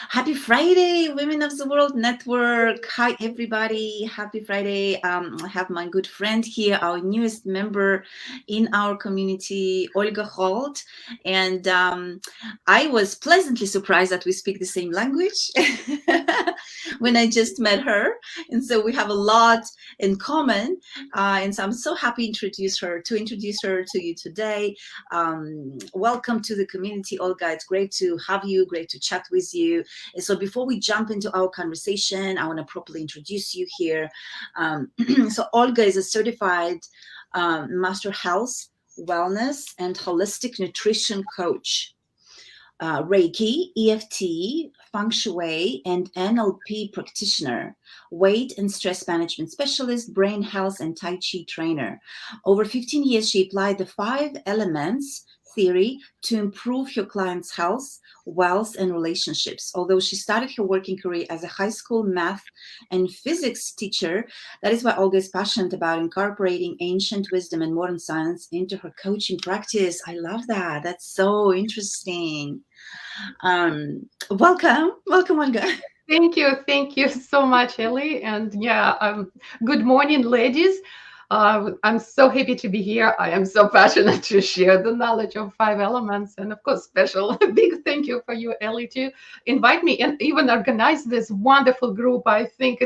Happy Friday, Women of the World Network. Hi, everybody. Happy Friday. I have my good friend here, our newest member in our community, Olga Holte. And I was pleasantly surprised that we speak the same language when I just met her. And so we have a lot in common. And so I'm so happy to introduce her to you today. Welcome to the community, Olga. It's great to have you, great to chat with you. And so before we jump into our conversation, I want to properly introduce you here. So Olga is a certified master health, wellness, and holistic nutrition coach. Reiki, EFT, Feng Shui, and NLP practitioner, weight and stress management specialist, brain health, and Tai Chi trainer. Over 15 years, she applied the 5 elements theory to improve your clients' health, wealth, and relationships. Although she started her working career as a high school math and physics teacher, that is why Olga is passionate about incorporating ancient wisdom and modern science into her coaching practice. I love that. That's so interesting. Welcome, Olga. Thank you so much, Ellie. And yeah, good morning, ladies. I'm so happy to be here. I am so passionate to share the knowledge of 5 elements, and of course, special big thank you for you, Ellie, to invite me and even organize this wonderful group. I think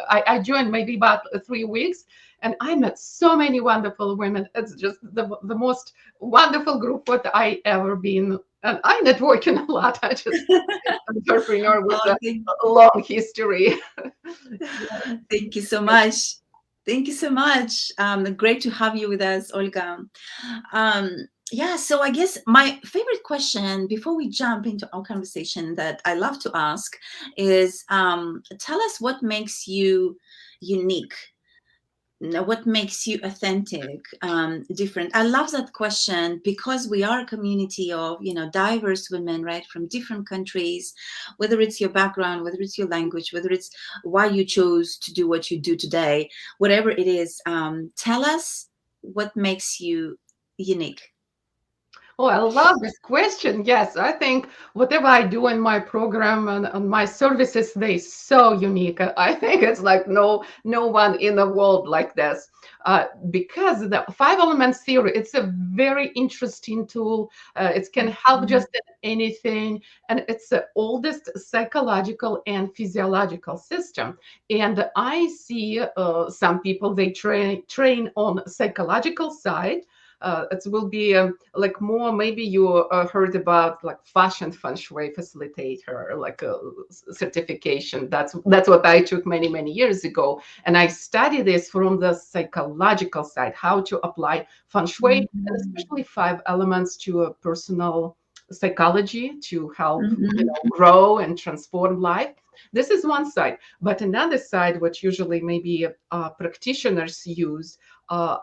I joined maybe about 3 weeks, and I met so many wonderful women. It's just the most wonderful group what I ever been. And I networking a lot. I just entrepreneur with Oh, thank, a long history. thank you so much. Thank you so much. Great to have you with us, Olga. Yeah, so I guess my favorite question before we jump into our conversation that I love to ask is tell us what makes you unique. What makes you authentic, different? I love that question because we are a community of diverse women, right, from different countries. Whether it's your background, whether it's your language, whether it's why you chose to do what you do today, whatever it is, tell us what makes you unique. Oh, I love this question. Yes, I think whatever I do in my program and my services, they so unique. I think it's like no one in the world like this. Because the 5 elements theory, it's a very interesting tool. It can help Mhm. just in anything, and it's the oldest psychological and physiological system. And I see some people they train on psychological side. It will be like more maybe you heard about like fashion feng shui facilitator like a certification. That's what I took many years ago, and I study this from the psychological side, how to apply feng shui and Mhm. especially 5 elements to a personal psychology to help Mhm. grow and transform life. This is one side, but another side what usually maybe practitioners use,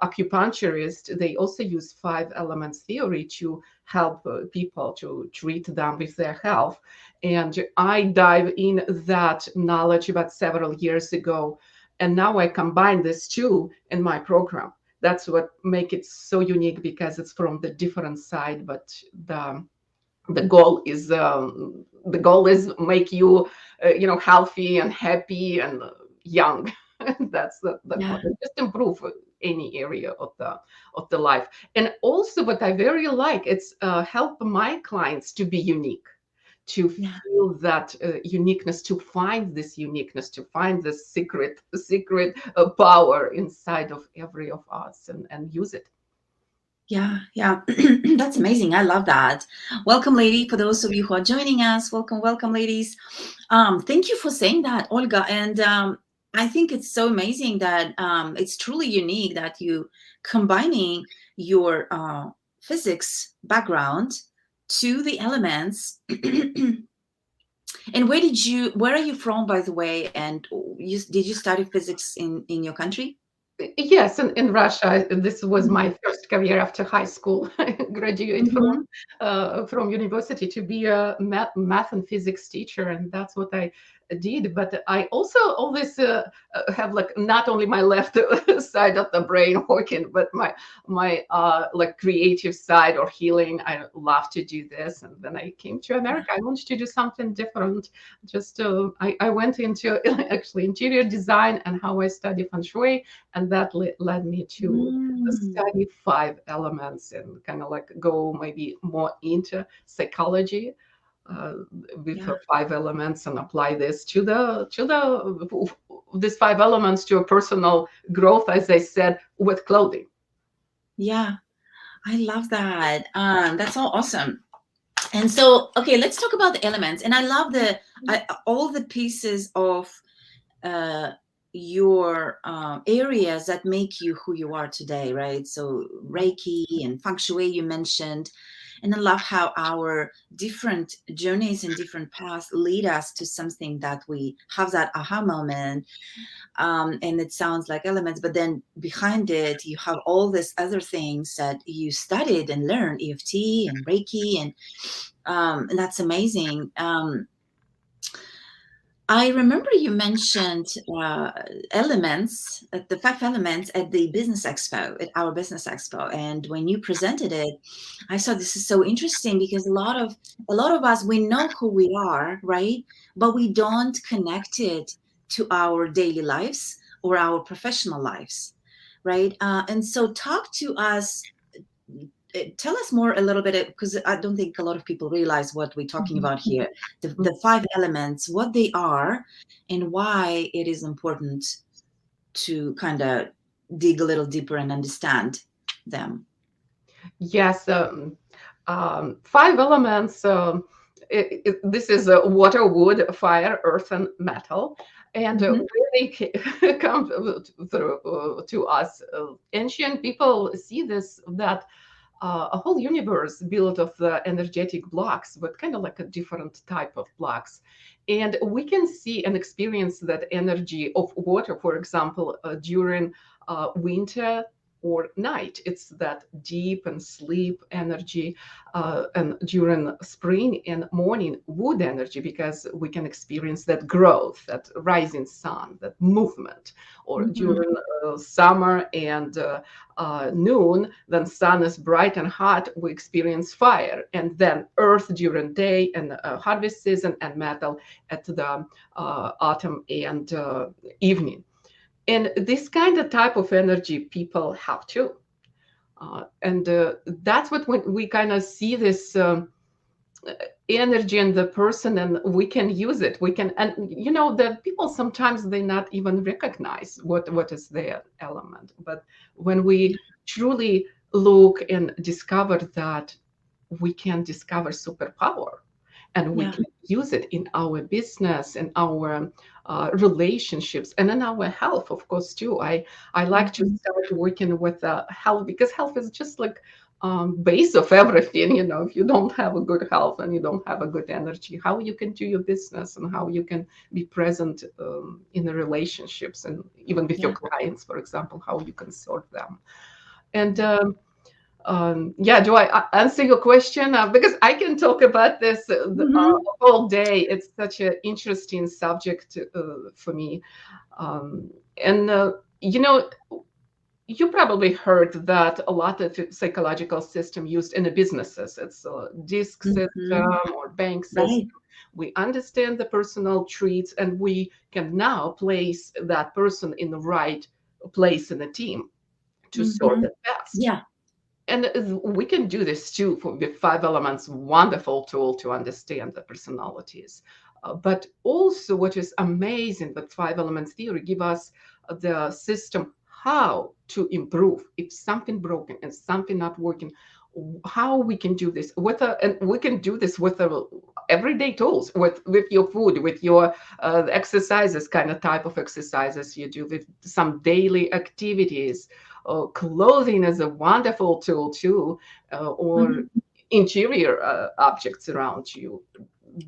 acupuncturists, they also use 5 elements theory to help people to treat them with their health. And I dive in that knowledge about several years ago, and now I combine this two in my program. That's what make it so unique because it's from the different side, but the goal is make you healthy and happy and young. That's the Yeah. point. Just improve any area of the life. And also what I very like, it's help my clients to be unique, to Yeah. feel that uniqueness, to find this uniqueness, to find this secret power inside of every of us, and use it. Yeah, yeah. That's amazing. I love that. Welcome, lady. For those of you who are joining us, welcome, ladies. Thank you for saying that, Olga. And I think it's so amazing that it's truly unique that you combining your physics background to the elements. And where are you from, by the way? And did you study physics in your country? Yes, in Russia, this was Mhm. my first career after high school. I graduated Mhm. from university to be a math and physics teacher, and that's what I did. But I also always have like not only my left side of the brain working, but my like creative side or healing. I love to do this, and when I came to Yeah. America, I wanted to do something different. Just I went into actually interior design and how I study feng shui, and that led me to Mm. study five elements and kind of like go maybe more into psychology uh, with Yeah. five elements and apply this to the these five elements to a personal growth, as I said, with clothing. Yeah. I love that. That's all awesome. And so, okay, let's talk about the elements. And I love all the pieces of uh, your areas that make you who you are today, right? So Reiki and Feng Shui you mentioned, and I love how our different journeys and different paths lead us to something that we have that aha moment. And it sounds like elements, but then behind it you have all these other things that you studied and learned, EFT and Reiki, and that's amazing. I remember you mentioned elements, the five elements at the business expo, at our business expo, and when you presented it, I thought this is so interesting because a lot of us, we know who we are, right? But we don't connect it to our daily lives or our professional lives, right? And so, talk to us, tell us more a little bit, because I don't think a lot of people realize what we're talking Mhm. about here. The, Mhm. the five elements, what they are, and why it is important to kind of dig a little deeper and understand them. Yes, five elements. This is water, wood, fire, earth, and metal. And Hmm. where they come through to us, ancient people see this that a whole universe built of the energetic blocks, but kind of like a different type of blocks. And we can see and experience that energy of water, for example, during winter or night. It's that deep and sleep energy, and during spring and morning, wood energy, because we can experience that growth, that rising sun, that movement. Or Hmm. during summer and noon, then sun is bright and hot, we experience fire. And then earth during day and harvest season, and metal at the autumn and evening. And this kind of type of energy people have too. And that's what when we kind of see this energy in the person, and we can use it. We can, and the people sometimes they not even recognize what is their element. But when we truly look and discover that, we can discover superpower, and we Yeah. can use it in our business and our relationships and in our health, of course, too. I like to Hmm. start working with health, because health is just like base of everything. If you don't have a good health and you don't have a good energy, how you can do your business and how you can be present in the relationships, and even with your Yeah. clients, for example, how you can serve them. And yeah, do I answer your question? Because I can talk about this Hmm. all day. It's such an interesting subject for me. And, you probably heard that a lot of psychological system used in the businesses. It's a disc system Hmm. or bank system. Right. We understand the personal traits, and we can now place that person in the right place in the team to serve Hmm. it best. Yeah. And we can do this too with five elements, wonderful tool to understand the personalities. But also, what is amazing, but five elements theory give us the system how to improve if something broken and something not working. How we can do this and we can do this with everyday tools, with your food, with your exercises, kind of type of exercises you do, with some daily activities. Clothing is a wonderful tool too, or Hmm. interior objects around you.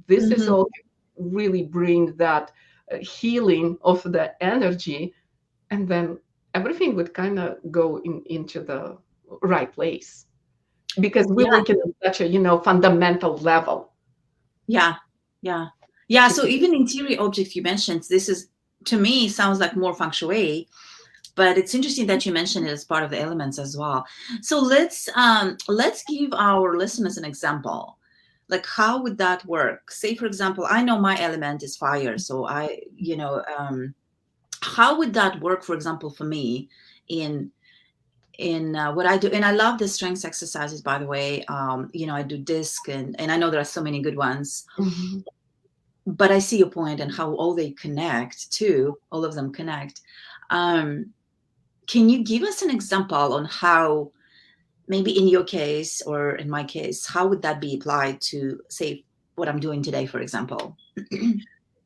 This is Hmm. all really bring that healing of the energy, and then everything would kind of go into the right place because we're Yeah, working on such a, fundamental level. yeah, yeah, yeah. To So even interior objects you mentioned, this is, to me, sounds like more feng shui, but it's interesting that you mentioned it as part of the elements as well. So let's give our listeners an example. Like, how would that work? Say, for example, I know my element is fire, so how would that work, for example, for me in what I do? And I love the strengths exercises, by the way. I do disc, and I know there are so many good ones, Mhm. but I see your point and how all they connect too. All of them connect. Um, can you give us an example on how, maybe in your case or in my case, how would that be applied to, say, what I'm doing today, for example?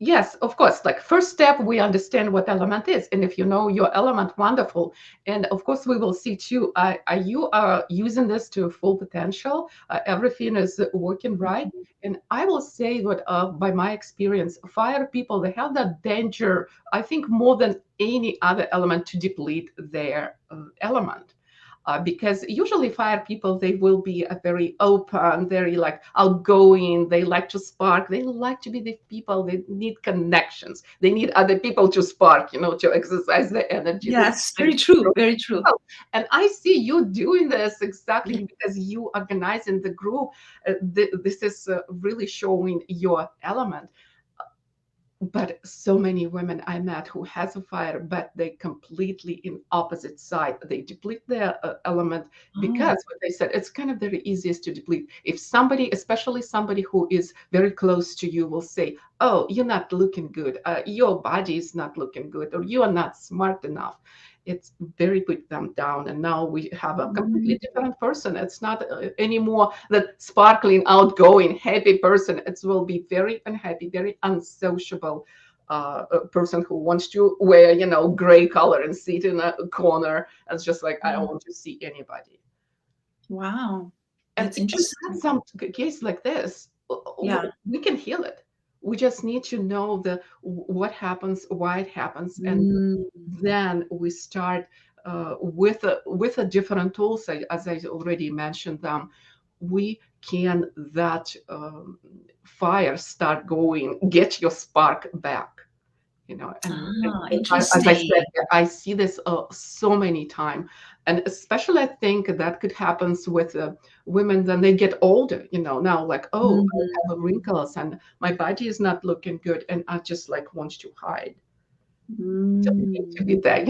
Yes, of course. Like first step, we understand what element is, and if you know your element, wonderful. And of course, we will see too. Are you using this to full potential? Everything is working right. And I will say what, by my experience, fire people, they have that danger. I think more than any other element to deplete their element. Because usually fire people, they will be a very open, very like outgoing, they like to spark, they like to be the people, they need connections, they need other people to spark, to exercise their energy. This is Yes, kind very of true, natural. very true. Oh, and I see you doing this exactly because you organizing the group. This is really showing your element. But so many women I met who has a fire, but they completely in opposite side. They deplete their element Oh, because what they said, it's kind of very easiest to deplete. If somebody, especially somebody who is very close to you, will say, "Oh, you're not looking good. Your body is not looking good, or you are not smart enough." It's very put them down, and now we have a mm, completely different person. It's not anymore that sparkling, outgoing, happy person. It will be very unhappy, very unsociable a person who wants to wear, gray color and sit in a corner. It's just like I yeah. don't want to see anybody. Wow, And that's if we have interesting. some case like this, Yeah. we can heal it. We just need to know what happens, why it happens, and Mm, then we start with a different tools. As I already mentioned them, we can that fire start going, get your spark back. And as I said, interesting. I see this so many times, and especially I think that could happen with women when they get older. Now like, oh, I have Mhm. wrinkles and my body is not looking good, and I just like want to hide. Doesn't need Mm. to be there.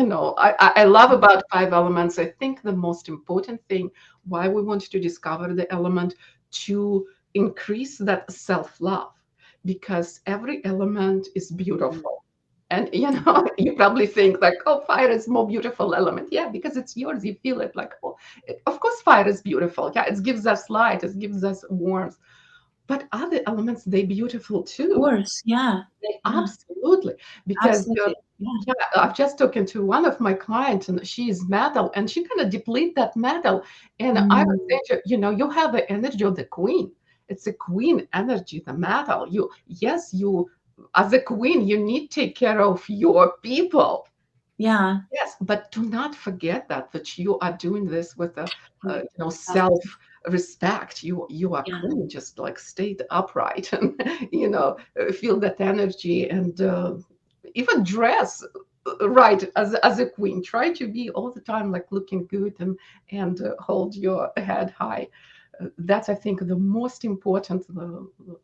I love about five elements. I think the most important thing why we want to discover the element to increase that self-love, because every element is Mhm. beautiful. And you probably think like, oh, fire is more beautiful element. Yeah, because it's yours. You feel it like, oh, of course, fire is beautiful. Yeah, it gives us light, it gives us warmth. But other elements, they beautiful Of too. course. Yeah. They Yeah. absolutely, because Absolutely. Yeah. yeah, I've just talking to one of my clients, and she's metal, and she kind of deplete that metal. And I would Mm. say, you have the energy of the queen. It's a queen energy, the metal. Yes, you as a queen, you need to take care of your people. Yeah. Yes, but do not forget that you are doing this with a Mm. self respect. You are Yeah. queen. Just like stay upright and feel that energy, and even dress right as a queen. Try to be all the time like looking good, and hold your head high. That's, I think, the most important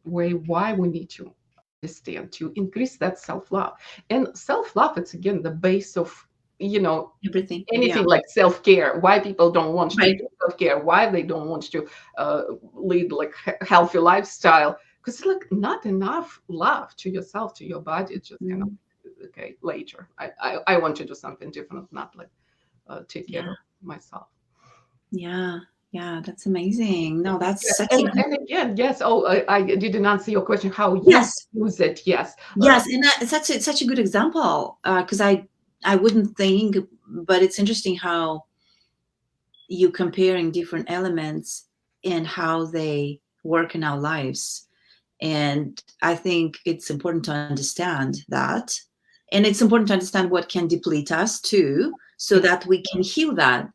way why we need to understand to increase that self-love. And self-love, it's again the base of you know Everything. Yeah. anything like self-care. Why people don't want to Right. do self-care, why they don't want to lead like healthy lifestyle, because it's like not enough love to yourself, to your body. It's just kind of Mm. okay, later I want to do something different, not like take care Yeah. of myself. Yeah. Yeah. That's amazing. No, that's Yes, such and a good. and again, yes. Oh, I didn't answer your question. How you Yes. use it? Yes, Yes. And that, it's such a good example, because I wouldn't think, but it's interesting how you comparing different elements and how they work in our lives. And I think it's important to understand that. And it's important to understand what can deplete us too. so that we can heal that,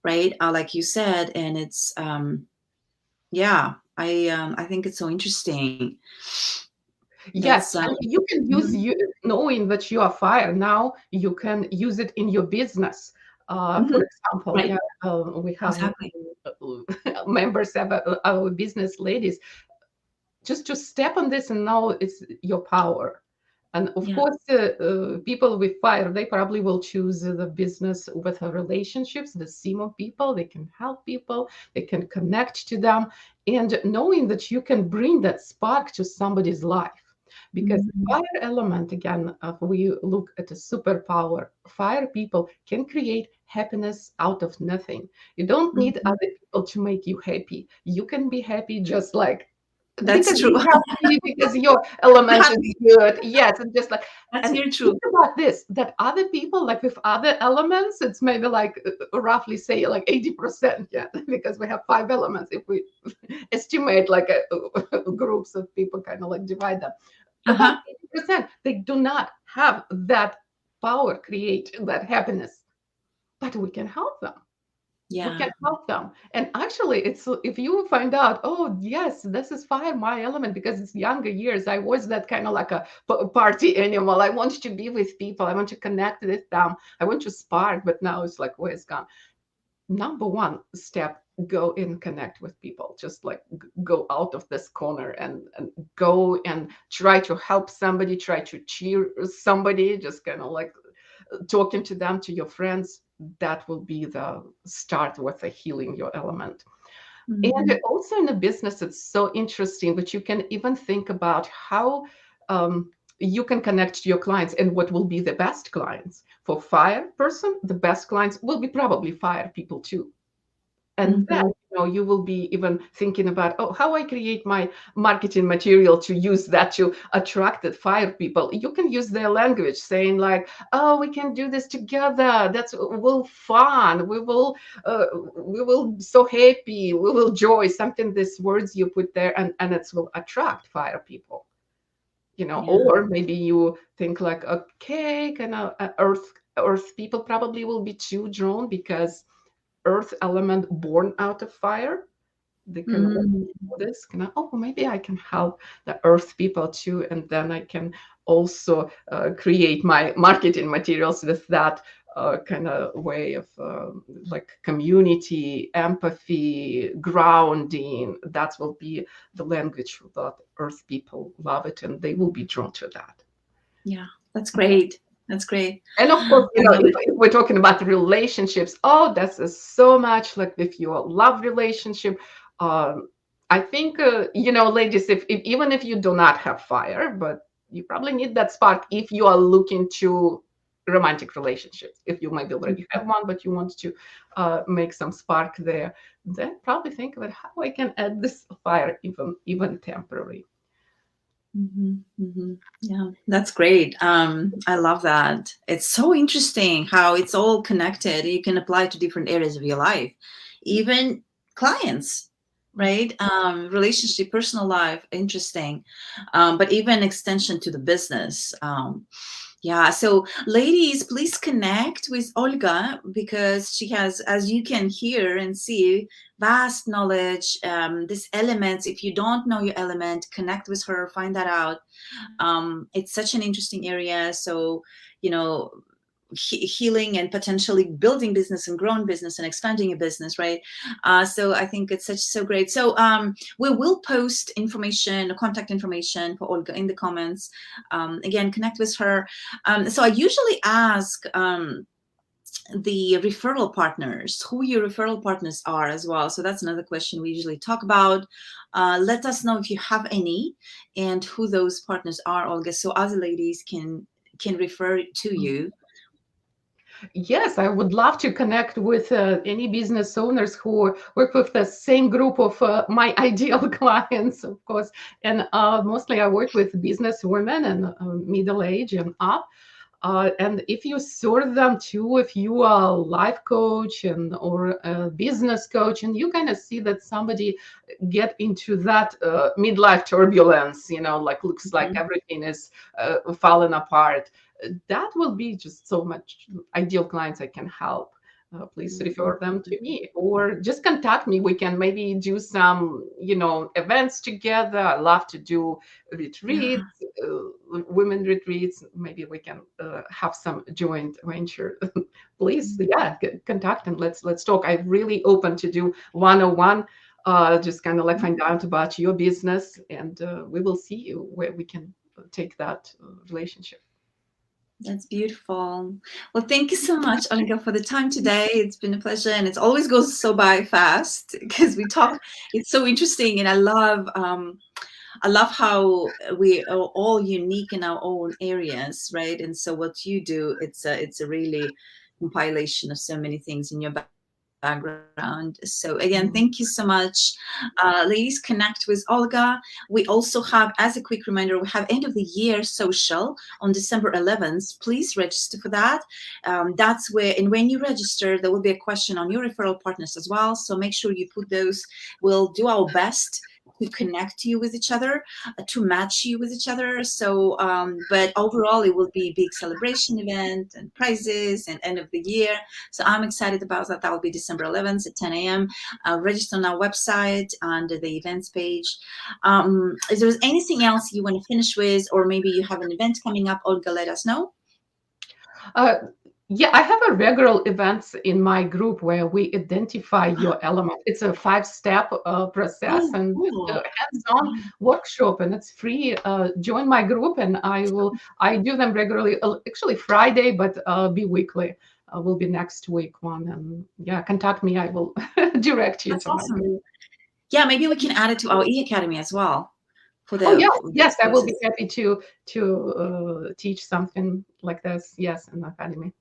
right? Like you said, and it's yeah, I think it's so interesting. That's Yes, and you can use mhm, you knowing that you are fire. Now you can use it in your business. For mhm, example, right, yeah, we have exactly. members of our business ladies just to step on this and know it's your power. And of Yeah. course, people with fire, they probably will choose the business with relationships, the team of people. They can help people, they can connect to them, and knowing that you can bring that spark to somebody's life. Because Mhm, fire element, again, if we look at a superpower, fire people can create happiness out of nothing. You don't need mhm. other people to make you happy. You can be happy just like That's because true. you have to be, because your element is Happy. good. Yes, and just like, That's and very true. think about this, that other people, like with other elements, it's maybe like roughly say like 80%, yeah, because we have five elements. If we estimate like groups of people, kind of like divide them, about Uh-huh. 80%, they do not have that power, create that happiness, but we can help them. We Yeah. can help them. And actually, it's if you find out, oh yes, this is fire, my element, because it's younger years. I was that kind of like a party animal. I want to be with people. I want to connect with them. I want to spark. But now it's like, where's gone? Number one step: go and connect with people. Just like go out of this corner and go and try to help somebody. Try to cheer somebody. Just kind of like talking to them, to your friends, that will be the start with the healing your element. And Mhm, also in the business, it's so interesting, but you can even think about how you can connect to your clients and what will be the best clients. For fire person, the best clients will be probably fire people too. And then, mhm. you will be even thinking about, oh, how I create my marketing material to use that to attract and fire people. You can use their language, saying like, oh, we can do this together. That's will fun. We will so happy. We will joy. Something, these words you put there, and it will attract fire people. Yeah. Or maybe you think like, okay, kind of earth people probably will be too drawn because earth element born out of fire. They can also Mhm. do this, kind of, oh, maybe I can help the earth people too, and then I can also create my marketing materials with that kind of way of like community, empathy, grounding. That will be the language that earth people love it, and they will be drawn to that. Yeah. That's great. That's great. And of course, I love it. if we're talking about relationships, oh, that's so much like if you love relationship. Um, I think, ladies, if even if you do not have fire, but you probably need that spark if you are looking to romantic relationships. If you maybe already have one, but you want to make some spark there, then probably think about how I can add this fire, even temporary. Mhm, mhm. Yeah, that's great. I love that. It's so interesting how it's all connected. You can apply to different areas of your life, even clients, right? Relationship, personal life, interesting. But even extension to the business. Yeah, so ladies, please connect with Olga because she has, as you can hear and see, vast knowledge. This elements, if you don't know your element, connect with her, find that out. It's such an interesting area. So, you know, healing and potentially building business and growing business and expanding a business, right? So I think it's so great. So we will post information, contact information for Olga in the comments. Again, connect with her. So I usually ask the referral partners, who your referral partners are as well. So that's another question we usually talk about. Let us know if you have any and who those partners are, Olga, so other ladies can refer to you. Yes, I would love to connect with any business owners who work with the same group of my ideal clients, of course. And mostly I work with business women and middle age and up. And if you sort them too, if you are a life coach and or a business coach, and you kind of see that somebody get into that midlife turbulence, like looks like Mhm. everything is falling apart, that will be just so much ideal clients I can help. Please refer them to me or just contact me. We can maybe do some, events together. I love to do Yeah. retreats, women retreats. Maybe we can have some joint venture. Please, yeah, contact and let's talk. I'm really open to do one-on-one. Just kind of like find out about your business, and we will see where we can take that relationship. That's beautiful. Well, thank you so much, Olga, for the time today. It's been a pleasure, and it always goes so by fast because we talk. It's so interesting, and I love how we are all unique in our own areas, right? And so what you do, it's a really compilation of so many things in your background. So again, thank you so much. Ladies, connect with Olga. We also have, as a quick reminder, we have end of the year social on December 11th. Please register for that. That's where, and when you register, there will be a question on your referral partners as well. So make sure you put those. We'll do our best to connect you with each other, to match you with each other. So, but overall, it will be a big celebration event and prizes and end of the year. So I'm excited about that. That will be December 11th at 10 a.m. Register on our website under the events page. Is there anything else you want to finish with, or maybe you have an event coming up, Olga, let us know. Uh, yeah, I have a regular events in my group where we identify your element. It's a 5-step process Oh, and cool. hands-on workshop, and it's free. Join my group, and I do them regularly. Actually, Friday, but be weekly. Will be next week one, and yeah, contact me. I will direct you That's to my awesome. group. Yeah, maybe we can add it to our e-academy as well for Oh the yes, for those yes, I will be courses. happy to teach something like this. Yes, in the academy.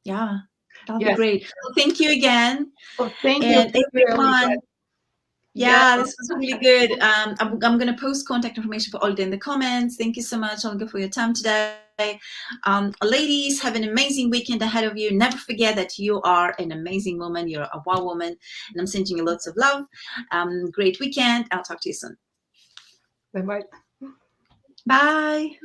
Yeah, that'll be Yes. great. Well, thank you again. Oh, thank you. And Thank you, Elisa. everyone, Yeah. yeah, this was really good. I'm going to post contact information for Olga in the comments. Thank you so much, Olga, for your time today. Ladies, have an amazing weekend ahead of you. Never forget that you are an amazing woman. You're a wow woman. And I'm sending you lots of love. Great weekend. I'll talk to you soon. Bye bye. Bye.